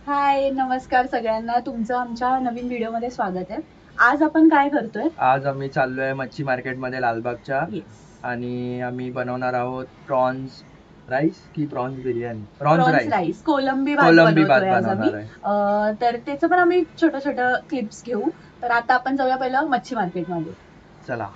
हाय, नमस्कार सगळ्यांना. तुमचं आमच्या नवीन व्हिडिओमध्ये स्वागत आहे. आज आपण काय करतोय? आज आम्ही चाललोय मच्छी मार्केटमध्ये लालबागच्या येस. आणि आम्ही बनवणार आहोत प्रॉन्स राईस की prawns biryani prawns rice rice, कोलंबी भात कोलंबी भात बनवतोय आज आम्ही. बनवणार आहे. तर त्याचं पण आम्ही छोटं छोटं क्लिप्स घेऊ. तर आता आपण जाऊया पहिलं मच्छी मार्केटमध्ये. चला.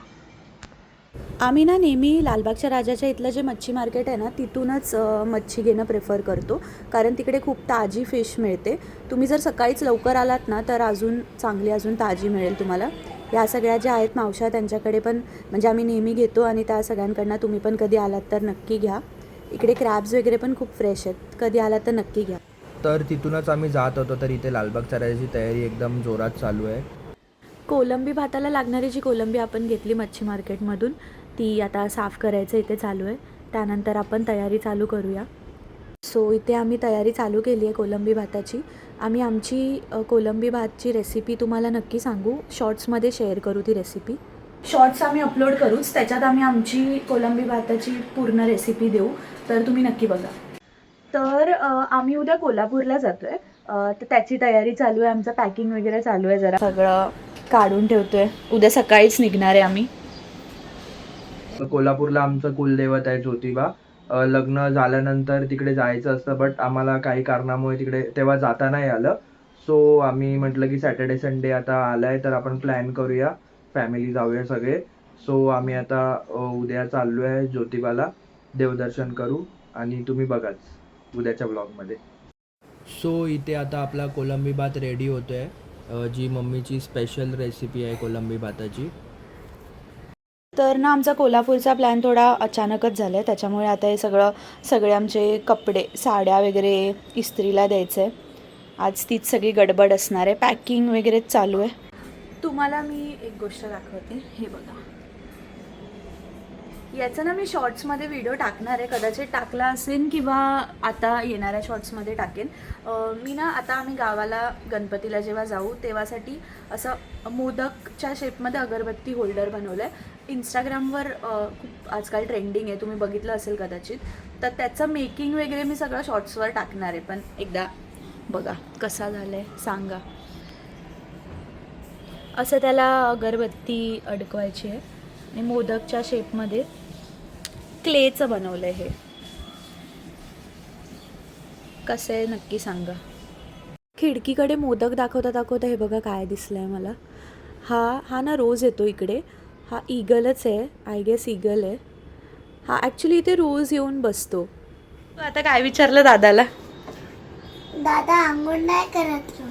आम्ही ना नेहमी लालबागच्या राजाच्या इथलं जे मच्छी मार्केट आहे ना तिथूनच मच्छी घेणं प्रेफर करतो, कारण तिकडे खूप ताजी फिश मिळते. तुम्ही जर सकाळीच लवकर आलात ना तर अजून ताजी मिळेल तुम्हाला. या सगळ्या ज्या आहेत मावशा त्यांच्याकडे पण म्हणजे आम्ही नेहमी घेतो आणि त्या सगळ्यांकडनं तुम्ही पण कधी आलात तर नक्की घ्या. इकडे क्रॅब्स वगैरे पण खूप फ्रेश आहेत, कधी आलात तर नक्की घ्या. तर तिथूनच आम्ही जात होतो, तर इथे लालबागच्या राजाची तयारी एकदम जोरात चालू आहे. कोलंबी भाताला लागणारी जी कोलंबी आपण घेतली मच्छी मार्केटमधून ती आता साफ करायचं इथे चालू आहे. त्यानंतर आपण तयारी चालू करूया. सो इथे आम्ही तयारी चालू केली आहे कोलंबी भाताची. आम्ही आमची कोलंबी भातची रेसिपी तुम्हाला नक्की सांगू, शॉर्ट्समध्ये शेअर करू ती रेसिपी. शॉर्ट्स आम्ही अपलोड करूच, त्याच्यात आम्ही आमची कोलंबी भाताची पूर्ण रेसिपी देऊ, तर तुम्ही नक्की बघा. तर आम्ही उद्या कोल्हापूरला जातोय. तर त्याची तयारी चालू आहे, आमचं पॅकिंग वगैरे चालू आहे. जरा सगळं काढून ठेवतोय, उद्या सकाळीच निघणार आहे आम्ही. कोल्हापूरला आमचं कुलदैवत आहे ज्योतिबा. लग्न झाल्यानंतर तिकडे जायचं असतं, बट आम्हाला काही कारणामुळे तिकडे तेव्हा जाता नाही आलं. सो आम्ही म्हटलं की सॅटर्डे संडे आता आलाय तर आपण प्लॅन करूया, फॅमिली जाऊया सगळे. सो आम्ही आता उद्या चाललो आहे ज्योतिबाला, देवदर्शन करू आणि तुम्ही बघाच उद्याच्या ब्लॉगमध्ये. सो इथे आता आपला कोलंबी भात रेडी होतोय, जी मम्मीची स्पेशल रेसिपी आहे कोलंबी भाताची. तर ना आमचा कोल्हापूरचा प्लॅन थोडा अचानकच झाला आहे, त्याच्यामुळे आता हे सगळे आमचे कपडे साड्या वगैरे इस्त्रीला द्यायचं आहे. आज तीच सगळी गडबड असणार आहे, पॅकिंग वगैरेच चालू आहे. तुम्हाला मी एक गोष्ट दाखवते, हे बघा. याचा ना मी शॉर्ट्समध्ये व्हिडिओ टाकणार आहे, कदाचित टाकला असेल किंवा आता येणाऱ्या शॉर्ट्समध्ये टाकेन. मी ना आता आम्ही गावाला गणपतीला जेव्हा जाऊ तेव्हासाठी असं मोदकच्या शेपमध्ये अगरबत्ती होल्डर बनवलं आहे. इंस्टाग्रामवर खूप आजकाल ट्रेंडिंग आहे, तुम्ही बघितलं असेल कदाचित. तर त्याचं मेकिंग वगैरे मी सगळं शॉर्ट्सवर टाकणार आहे, पण एकदा बघा कसा झालं आहे सांगा. असं त्याला अगरबत्ती अडकवायची आहे आणि मोदकच्या शेपमध्ये क्लेचं बनवलं आहे. हे कसं आहे नक्की सांगा. खिडकीकडे मोदक दाखवता हे बघा काय दिसलं आहे मला. हा ना रोज येतो इकडे, हा ईगलच आहे, आय गेस ईगल आहे हा. ॲक्च्युली इथे रोज येऊन बसतो. आता काय विचारलं दादाला? दादा आंघोळ नाही करत.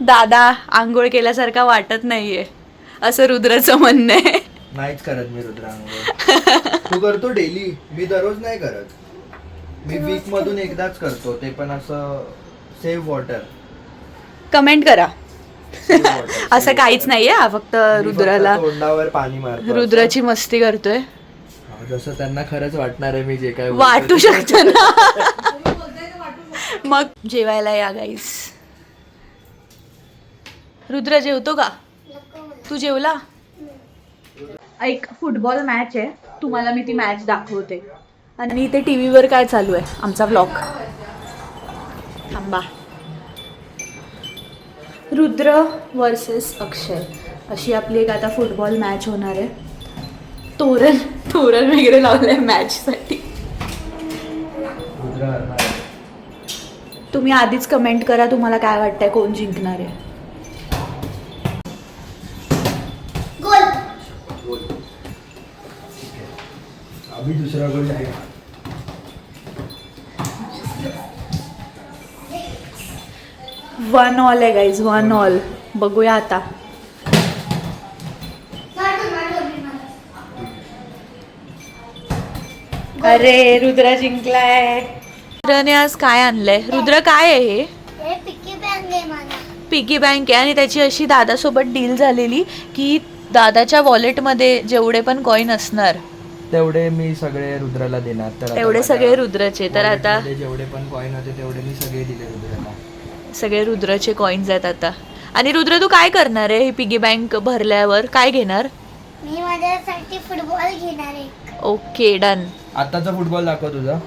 दादा आंघोळ केल्यासारखा वाटत नाहीये असं रुद्राचं म्हणणं आहे. नाहीच करत मी रुद्रांवर. तू करतो डेली, मी दररोज नाही करत. मी वीक मधून एकदाच करतो, ते पण असं सेव्ह वॉटर. कमेंट करा. असं काहीच नाहीये, हा फक्त रुद्राला तोंडावर पाणी मारतो, रुद्राची मस्ती करतोय. जसं त्यांना खरंच वाटणार आहे मी जे काय वाटू शकतं ना. मग जेवायला या गाईस. रुद्र जेवतो का? तू जेवला? एक फुटबॉल मॅच आहे, तुम्हाला मी ती मॅच दाखवते. आणि इथे टी व्हीवर काय चालू आहे? आमचा व्लॉग. थांबा. रुद्र वर्सेस अक्षय अशी आपली एक आता फुटबॉल मॅच होणार आहे. तोरण वगैरे लावलंय मॅचसाठी. तुम्ही आधीच कमेंट करा तुम्हाला काय वाटतंय कोण जिंकणार आहे. अभी दुसरा गोल जाएगा. 1-1 आहे गाईज, 1-1. बघूया आता. अरे रुद्र जिंकलाय. रुद्रने आज काय आणलंय? रुद्र काय आहे हे? पिकी बँक आहे माझा. पिगी बँक आहे आणि त्याची अशी दादासोबत डील झालेली की दादाच्या वॉलेटमध्ये जेवढे पण कॉईन असणार तेवढे मी सगळे रुद्राला देणार. तर तेवढे सगळे रुद्राचे. तर आता जेवढे पण कॉईन होते तेवढे मी सगळे दिले रुद्राला. सगळे रुद्राचे कॉईन्स आहेत आता. आणि रुद्र तू काय करणार आहे? ही पिगी बँक भरल्यावर काय घेणार? मी माझ्यासाठी फुटबॉल घेणार आहे. Okay done. आताचा फुटबॉल दाखव तुझा.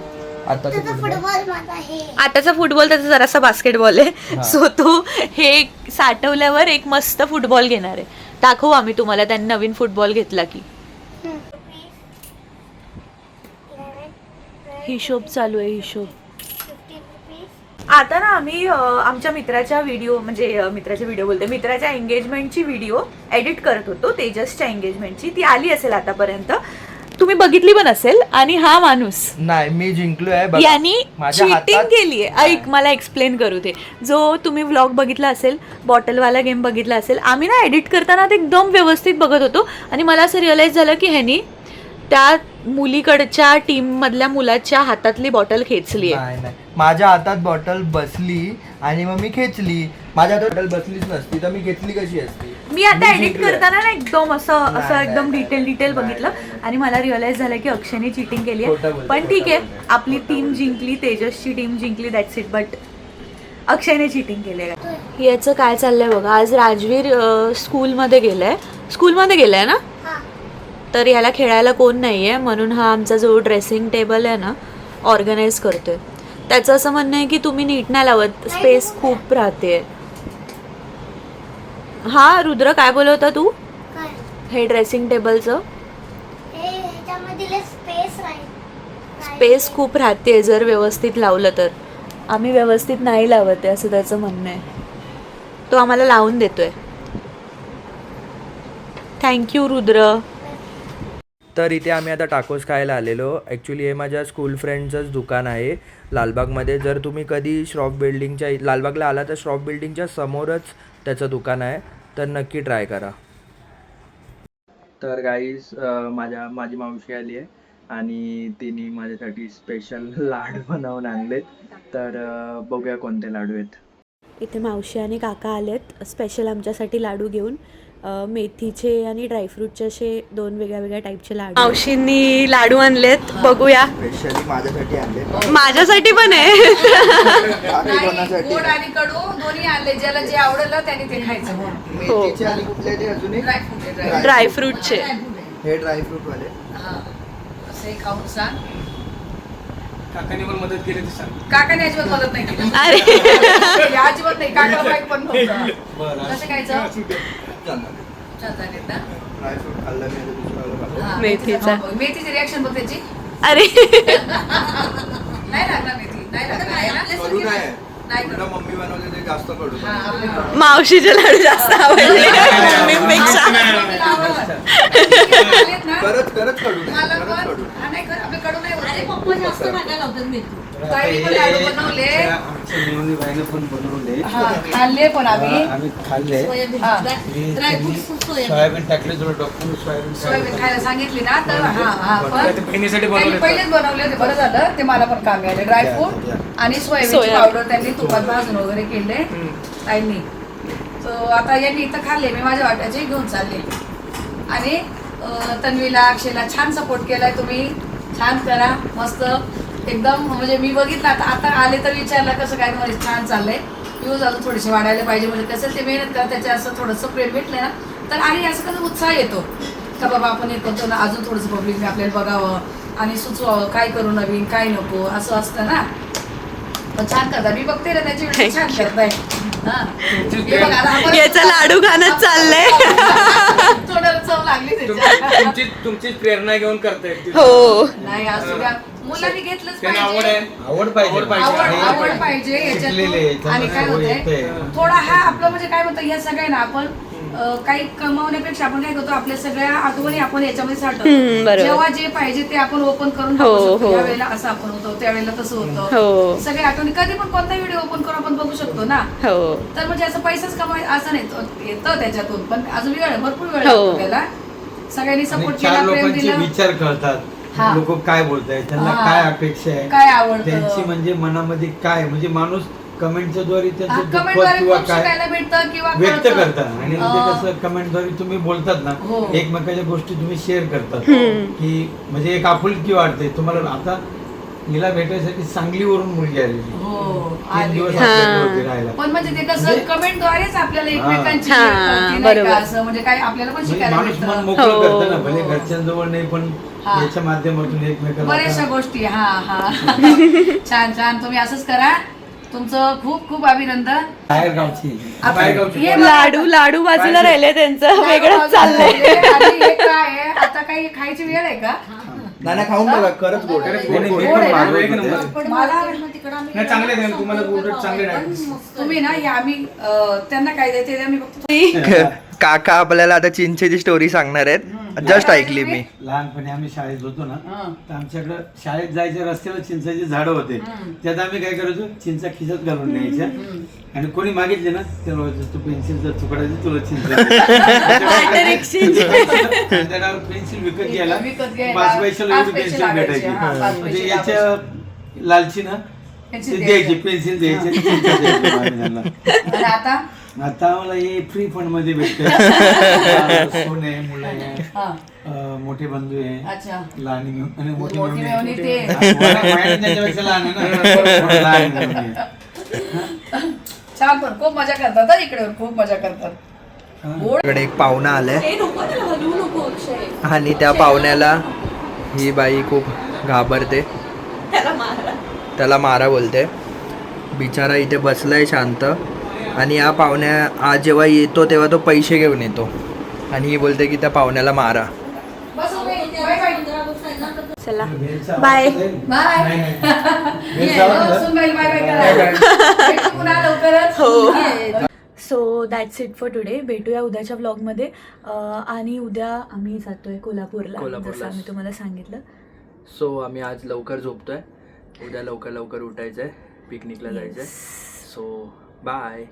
आताचं फुटबॉल फुटबॉल माझा हे आताचा फुटबॉल त्याचा जरासा बास्केटबॉल आहे. सो तो हे साठवल्यावर एक मस्त फुटबॉल घेणार आहे. दाखवू आम्ही तुम्हाला त्यांनी नवीन फुटबॉल घेतला की. हिशोब चालू आहे, हिशोब. 50 रुपीज. आता ना आम्ही आमच्या मित्राच्या व्हिडिओ बोलते, मित्राच्या एंगेजमेंटची व्हिडिओ एडिट करत होतो. तेजसच्या एंगेजमेंटची ती आली असेल आतापर्यंत, तुम्ही बघितली पण असेल. आणि हा माणूस नाही, मी जिंकलोय बघा. यांनी माझ्या चीटिंग हातात- केली आहे. ऐक, मला एक्सप्लेन करू दे. जो तुम्ही व्लॉग बघितला असेल, बॉटलवाला गेम बघितला असेल, आम्ही ना एडिट करताना ते एकदम व्यवस्थित बघत होतो आणि मला असं रिअलाइज झालं की ह्यानी त्या मुलीकडच्या टीम मधल्या मुलाच्या हातातली बॉटल खेचली आहे. नाही नाही, माझ्या हातात बॉटल बसली आणि मग मी खेचली. माझ्या हातात बॉटल बसलीच नसती तर मी घेतली कशी असती. मी आता एडिट जिंकलोय. करताना ना एकदम असं नाही, एकदम नाही, डिटेल नाही, बघितलं नाही. आणि मला रिअलाइज झालं की अक्षयने चिटिंग केली खोटं आहे. बोलते, पण ठीक आहे, खोटं बोलते. आपली टीम जिंकली, तेजसची टीम जिंकली, दॅट्स इट. बट अक्षयने चिटिंग केली आहे. याचं काय चाललंय बघा. आज राजवीर स्कूलमध्ये गेलाय ना, हा. तर याला खेळायला कोण नाही आहे म्हणून हा आमचा जो ड्रेसिंग टेबल आहे ना ऑर्गनाईज करतोय. त्याचं असं म्हणणं आहे की तुम्ही नीट नाही लावत, स्पेस खूप राहते. हा रुद्र, काय बोलत होता तू? काय हे ड्रेसिंग टेबलचं हे ह्याच्यामध्ये स्पेस राहील. स्पेस खूप राहते जर व्यवस्थित लावलं तर. आम्ही व्यवस्थित नाही लावत आहे असं त्याचं म्हणणं आहे. तो आम्हाला लावून देतोय. थँक्यू रुद्र. तर इथे आम्ही आता टाकोस खायला आलेलो. ॲक्च्युली हे माझ्या स्कूल फ्रेंडचंच दुकान आहे लालबागमध्ये. जर तुम्ही कधी श्रॉफ बिल्डिंगच्या लालबागला आला तर श्रॉफ बिल्डिंगच्या समोरच त्याचं दुकान आहे, तर नक्की ट्राय करा. तर गाईज माझी मावशी आली आहे आणि तिने माझ्यासाठी स्पेशल लाडू बनवून आणलेत. तर बघूया कोणते लाडू आहेत. इथे मावशी आणि काका आलेत स्पेशल आमच्यासाठी लाडू घेऊन. मेथीचे आणि ड्रायफ्रूटचे असे 2 वेगळ्या टाईपचे लाडू. मावशींनी लाडू आणलेत, बघूया. स्पेशली माझ्यासाठी आणले. माझ्यासाठी पण आहे. गोड आणि कडू दोन्ही आणले. ज्याला जे आवडलं त्याने ते खायचं. मेथीचे आणि कुठले ते अजूनही ड्रायफ्रूटचे. हे ड्रायफ्रूट वाले. असे खाऊन सांग. काकाने पण मदत केली ती सांग. काकाने अजिबात मदत नाही केली. अरे अजिबात नाही. काकाला माहित पण नव्हतं. बरं. कसं खायचं? ड्रायफ्रूट चालतं ना? खाल्लं मी आता दुसरं हा, मेथीचा. मेथीची रिॲक्शन बघ त्याची. अरे नाही लागणार मेथी. नाही लागणार आहे ना? कडू नाही. नाही कडू. मम्मी बनवले ते जास्त कडू. हा, आपली कडू. मावशीचे लाडू जास्त आवडले मम्मीपेक्षा. मम्मीला आवडलं. आलेत ना? करत कडू नाही. मला करत पण कडू. हा, नाही कर, आपले कडू नाही आवडत. तर ताईने पण लाडू बनवले. आमच्या मेहुणी बाईने पण बनवले. हा, खाल्ले पण आम्ही. आम्ही खाल्ले. हा. सोयाबीन टाकले थोडं डॉक्टर सोयाबीन खायला सांगितली ना, तर हा पण बहिणीसाठी त्यांनी बनवले. पहिलेच बनवले होते. बरं झालं, ते मला पण काम मिळाले. ड्रायफ्रूट आणि सोयाबीनची सोयाबीन. पावडर त्यांनी तुपात भाजून वगैरे केले ताईंनी. तो आता यांनी इथं खाल्ले, मी माझ्या वाट्याचे घेऊन चालले. आणि तन्वीला, अक्षयला छान सपोर्ट केलाय तुम्ही. छान करा, मस्त एकदम. म्हणजे मी बघितलं आता आले तर विचारलं कसं काय, म्हणजे छान चाललंय. व्ह्यूज अजून थोडेसे वाढायला पाहिजे. म्हणजे कसं ते मेहनत करा, त्याच्या असं थोडंसं प्रेम भेटलं ना तर आणि असं कसं उत्साह येतो का बाबा आपण हे करतो ना, अजून थोडंसं पब्लिकने आपल्याला बघावं आणि सुचवावं काय करू नवीन काय नको असं असतं ना. पण छान करता, मी बघते ना त्याची व्हिडिओ छान करताय. हा. हे बघ, आता आपण- याचा लाडू खाणं चाललंय. थोडं चव लागली त्याच्या. तुमचीच प्रेरणा घेऊन करताय. हो. नाही असू द्या, मुलांनी घेतलंच त्यांना आवड पाहिजे. आहे. आवड पाहिजे. आवड पाहिजे याच्यातून. आणि काय होतंय थोडा हा आपलं म्हणजे काय म्हणतो ह्या सगळ्या ना आपण काही कमावण्यापेक्षा आपण काय करतो आपल्या सगळ्या आठवणी आपण याच्यामध्ये साठवतो. बरोबर. जेव्हा जे पाहिजे ते आपण ओपन करून हो, टाकू शकतो. हो. यावेळेला असं आपण होतो, त्यावेळेला तसं होतं. हो. सगळ्या आठवणी कधी पण कोणता व्हिडिओ ओपन करून आपण बघू शकतो ना. हो. तर म्हणजे असं पैसाच कमाय असं नाही, येतं त्याच्यातून पण अजून वेळ आहे, भरपूर वेळ हो. लागतो त्याला. सगळ्यांनी सपोर्ट केला, चार प्रेम लोकांचे दिलं. विचार करतात. हा. लोक काय बोलतायत, त्यांना हा. काय अपेक्षा आहे, काय आवडतं त्यांची म्हणजे मनामध्ये काय म्हणजे माणूस कमेंटच्या द्वारे त्यांचं दुःख कमेंटद्वारे किंवा खूप काय शिकायला भेटतं किंवा व्यक्त कळतं. करतात. आणि म्हणजे कसं कमेंटद्वारे तुम्ही बोलतात ना, हो. एकमेकाच्या गोष्टी तुम्ही शेअर करतात की म्हणजे एक आपुलकी वाढते तुम्हाला. आता हिला भेटायसाठी सांगलीवरून मुलगी आलेली, हो 3 आली. दिवस हा. आपल्याकडे होती राहायला. पण म्हणजे ते कसं म्हणजे- कमेंटद्वारेच आपल्याला एकमेकांची हा, कळती नाही बरोबर. का असं म्हणजे काय आपल्याला पण म्हणजे शिकायला माणूस मन भेटतं. मोकळं हो. करतं ना, भले हो. घरच्यांजवळ नाही पण हा. याच्या माध्यमातून एकमेकांना बऱ्याचशा आता- गोष्टी हा छान छान. तुम्ही असंच करा. तुमचं खूप खूप अभिनंदन. बाहेरगावची हे लाडू बाजूला राहिले त्यांचं वेगळंच चाललंय. आणि हे काय आहे, आता काही खायची वेळ आहे का? नाना खाऊन बघा, खरंच गोड आहे. गोड आहे. गोड गोड आहे ना? आहे. एक नंबर. मला नाही चांगले आहे, तुम्हाला गोड चांगले नाही. तुम्ही ना हे आम्ही त्यांना काय द्यायचे आम्ही फक्त काका आपल्याला आता चिंचेची स्टोरी सांगणार आहेत. जस्ट ऐकली मी. लहानपणी आम्ही शाळेत होतो ना, तर आमच्याकडे शाळेत जायच्या रस्त्याला चिंचाची झाडं होते. त्यात आम्ही काय करायचो, चिंचा खिशात घालून न्यायच्या आणि कोणी मागितले ना त्याला म्हणायचं, तू पेन्सिलचा तुकडा दे, तुला चिंच त्याला पेन्सिल विकत घ्यायला विकत घ्यायला 5 पैशाला एवढी 5 पैसे पेन्सिल लागायचे. भेटायची. हा, 5 म्हणजे पैसे याच्या लालचीनं पेन्सिल ते द्यायची, पेन्सिल द्यायची आणि चिंचा द्यायची आम्ही त्यांना. आणि आता आता आम्हाला हे फ्री फंड मध्ये भेटते. सोने मुलं आहे, हा, मोठे बंधू आहे, अच्छा. लहान आणि मोठी मोठी मेवणी मेवणी आहे. ते. वयाने त्याच्यापेक्षा लहान आहे ना, थोडं लहान मेवणी आहे. छान. पण खूप मजा करतात हा इकडे, खूप मजा करतात. गोड. इकडे एक पाहुणा आलाय आणि त्या पाहुण्याला ही बाई खूप घाबरते, त्याला मारा बोलते. बिचारा इथे बसलाय शांत आणि या पाहुण्या आज जेव्हा येतो तेव्हा तो पैसे घेऊन येतो आणि ही बोलते की त्या पाहुण्याला मारा. बस बाय बाय. चला बाय. बाय. हे जाऊ दे. सुनबाई बाय बाय करा. भेटू पुन्हा लवकरच. So that's it for today. भेटूया उद्याच्या व्लॉगमध्ये. आणि उद्या आम्ही जातोय कोल्हापूरला, जसं आम्ही तुम्हाला सांगितलं. सो आम्ही आज लवकर झोपतोय, उद्या लवकर उठायचंय, पिकनिकला जायचंय. So bye.